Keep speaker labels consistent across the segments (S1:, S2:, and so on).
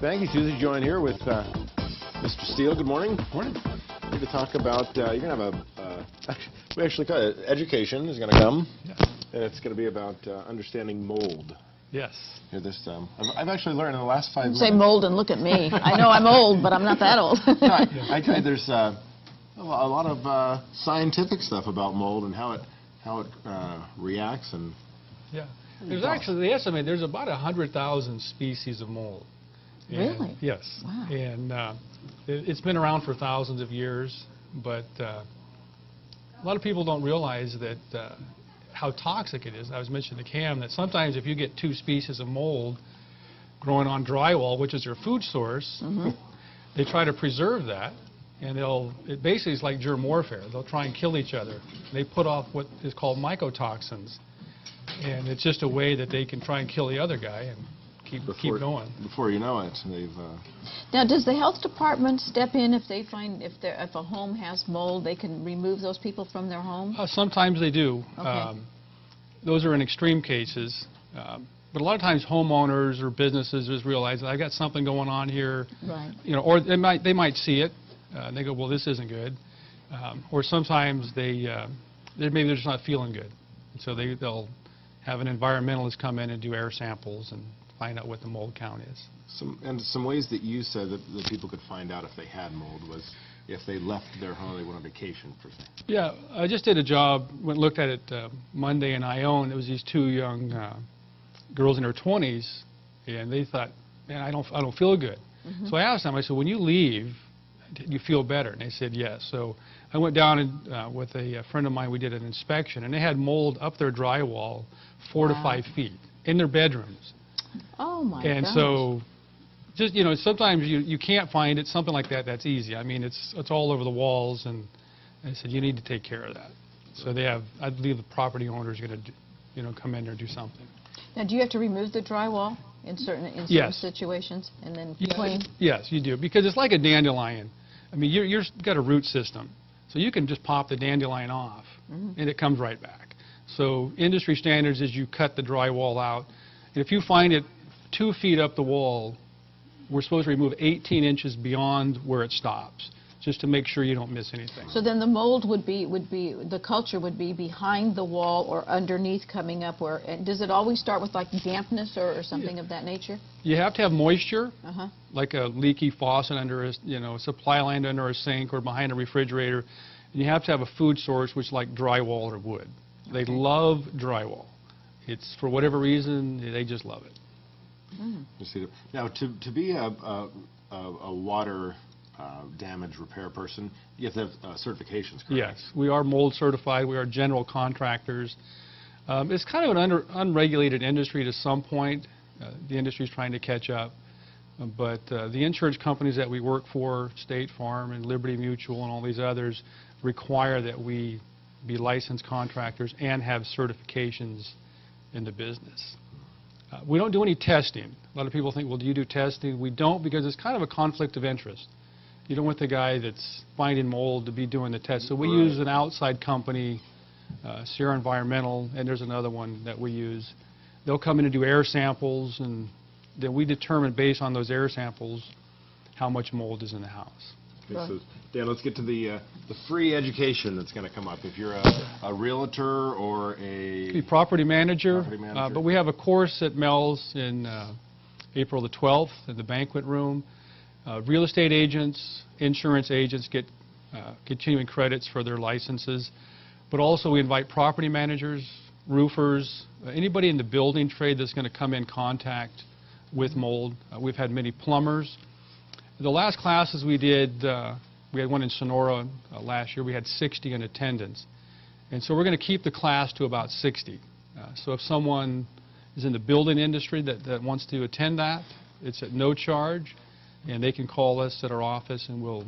S1: Thank you, Susie. Join here with Mr. Steele. Good morning. Morning. We're going to talk about, you're going to have we actually got education is going to come.
S2: Yes.
S1: And it's going to be about understanding mold.
S2: Yes.
S1: Here this, I've actually learned in the last 5 minutes.
S3: Say mold and look at me. I know I'm old, but I'm not that old.
S1: No, there's a lot of scientific stuff about mold and how it reacts and.
S2: Yeah. There's actually, they estimate there's about 100,000 species of mold. And,
S3: really?
S2: Yes.
S3: Wow.
S2: And it's been around for thousands of years, but a lot of people don't realize that how toxic it is. I was mentioning to Cam that sometimes if you get 2 species of mold growing on drywall, which is their food source, they try to preserve that, and it basically is like germ warfare. They'll try and kill each other. They put off what is called mycotoxins, and it's just a way that they can try and kill the other guy and keep going.
S1: Before you know it, they've.
S3: Now, does the health department step in if they find if a home has mold, they can remove those people from their home?
S2: Sometimes they do.
S3: Okay.
S2: Those are in extreme cases. But a lot of times homeowners or businesses just realize I got something going on here.
S3: Right.
S2: You know, or they might see it. And they go, well, this isn't good. Or sometimes maybe they're just not feeling good. So they'll have an environmentalist come in and do air samples and find out what the mold count is.
S1: Some ways that you said that people could find out if they had mold was if they left their home, they went on vacation, per se. Yeah,
S2: I just did a job, looked at it Monday in Ione. There was these 2 young girls in their 20s, and they thought, man, I don't feel good. So I asked them, I said, when you leave, do you feel better? And they said yes. So I went down and with a friend of mine, we did an inspection, and they had mold up their drywall 4 to 5 feet in their bedrooms.
S3: Oh my
S2: And
S3: gosh.
S2: so, just sometimes you can't find it. Something like that's easy. I mean, it's all over the walls, and I said you need to take care of that. So I believe the property owner is going to come in there and do something.
S3: Now, do you have to remove the drywall in certain
S2: Yes.
S3: situations and then
S2: Yeah,
S3: clean?
S2: Yes, you do, because it's like a dandelion. I mean, you've got a root system, so you can just pop the dandelion off, and it comes right back. So industry standards is you cut the drywall out, and if you find it 2 feet up the wall, we're supposed to remove 18 inches beyond where it stops, just to make sure you don't miss anything.
S3: So then the mold the culture would be behind the wall or underneath coming up. And does it always start with like dampness or something of that nature?
S2: You have to have moisture, like a leaky faucet under a supply line under a sink or behind a refrigerator. And you have to have a food source, which is like drywall or wood. They love drywall. It's for whatever reason, they just love it.
S1: You see that. Now, to be a water damage repair person, you have to have certifications, correct?
S2: Yes, we are mold certified. We are general contractors. It's kind of an unregulated industry to some point. The industry is trying to catch up. But the insurance companies that we work for, State Farm and Liberty Mutual and all these others, require that we be licensed contractors and have certifications in the business. We don't do any testing. A lot of people think, well, do you do testing? We don't, because it's kind of a conflict of interest. You don't want the guy that's finding mold to be doing the test. So we use an outside company, Sierra Environmental, and there's another one that we use. They'll come in and do air samples, and then we determine based on those air samples how much mold is in the house.
S1: Okay, so Dan, let's get to the free education that's going to come up. If you're a realtor or a
S2: property manager,
S1: but
S2: we have a course at Mel's in April the 12th in the banquet room. Real estate agents, insurance agents get continuing credits for their licenses, but also we invite property managers, roofers, anybody in the building trade that's going to come in contact with mold. We've had many plumbers. The last classes we did, we had one in Sonora last year. We had 60 in attendance. And so we're going to keep the class to about 60. So if someone is in the building industry that wants to attend that, it's at no charge, and they can call us at our office and we'll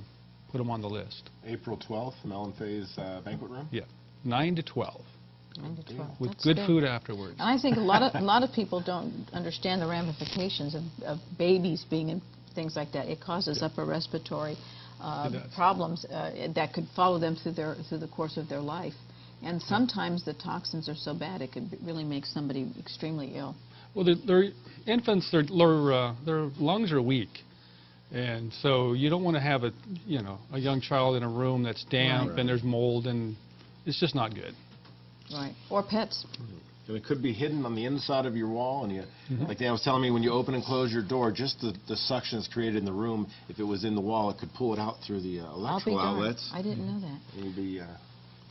S2: put them on the list.
S1: April 12th, Mel and Faye's banquet room?
S2: Yeah, 9 to 12.
S3: 9 to 12.
S2: With
S3: That's
S2: good food afterwards.
S3: And I think a lot of people don't understand the ramifications of babies being in things like that. It causes upper respiratory problems that could follow them through the course of their life. And sometimes the toxins are so bad it could really make somebody extremely ill.
S2: Well, they're infants, their lungs are weak. And so you don't want to have a young child in a room that's damp
S3: Right.
S2: and there's mold, and it's just not good.
S3: Right. Or pets.
S1: And it could be hidden on the inside of your wall, and like Dan was telling me, when you open and close your door, just the suction that's created in the room, if it was in the wall, it could pull it out through the electrical outlets.
S3: I didn't know that.
S1: It would be,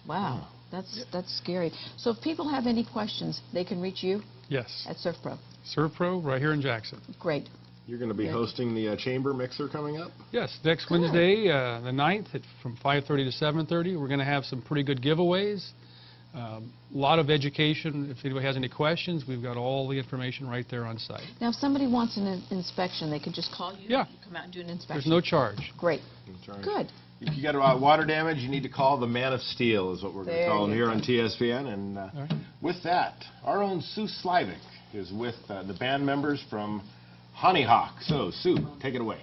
S3: Wow. That's scary. So if people have any questions, they can reach you
S2: Yes.
S3: at SERVPRO.
S2: SERVPRO right here in Jackson.
S3: Great.
S1: you're going to be hosting the chamber mixer coming up?
S2: Yes, next
S3: Good.
S2: Wednesday, the 9th, from 5:30 to 7:30. We're going to have some pretty good giveaways. A lot of education. If anybody has any questions, we've got all the information right there on site.
S3: Now, if somebody wants an inspection, they could just call you?
S2: Yeah.
S3: You come out and do an inspection?
S2: There's no charge.
S3: Great.
S1: That's right.
S3: Good.
S1: If you got water damage, you need to call the Man of Steel, is what we're going to
S3: There
S1: call him
S3: you
S1: here
S3: go.
S1: on TSPN. And
S2: right.
S1: with that, our own Sue Slivick is with the band members from Honeyhawk. So, Sue, take it away.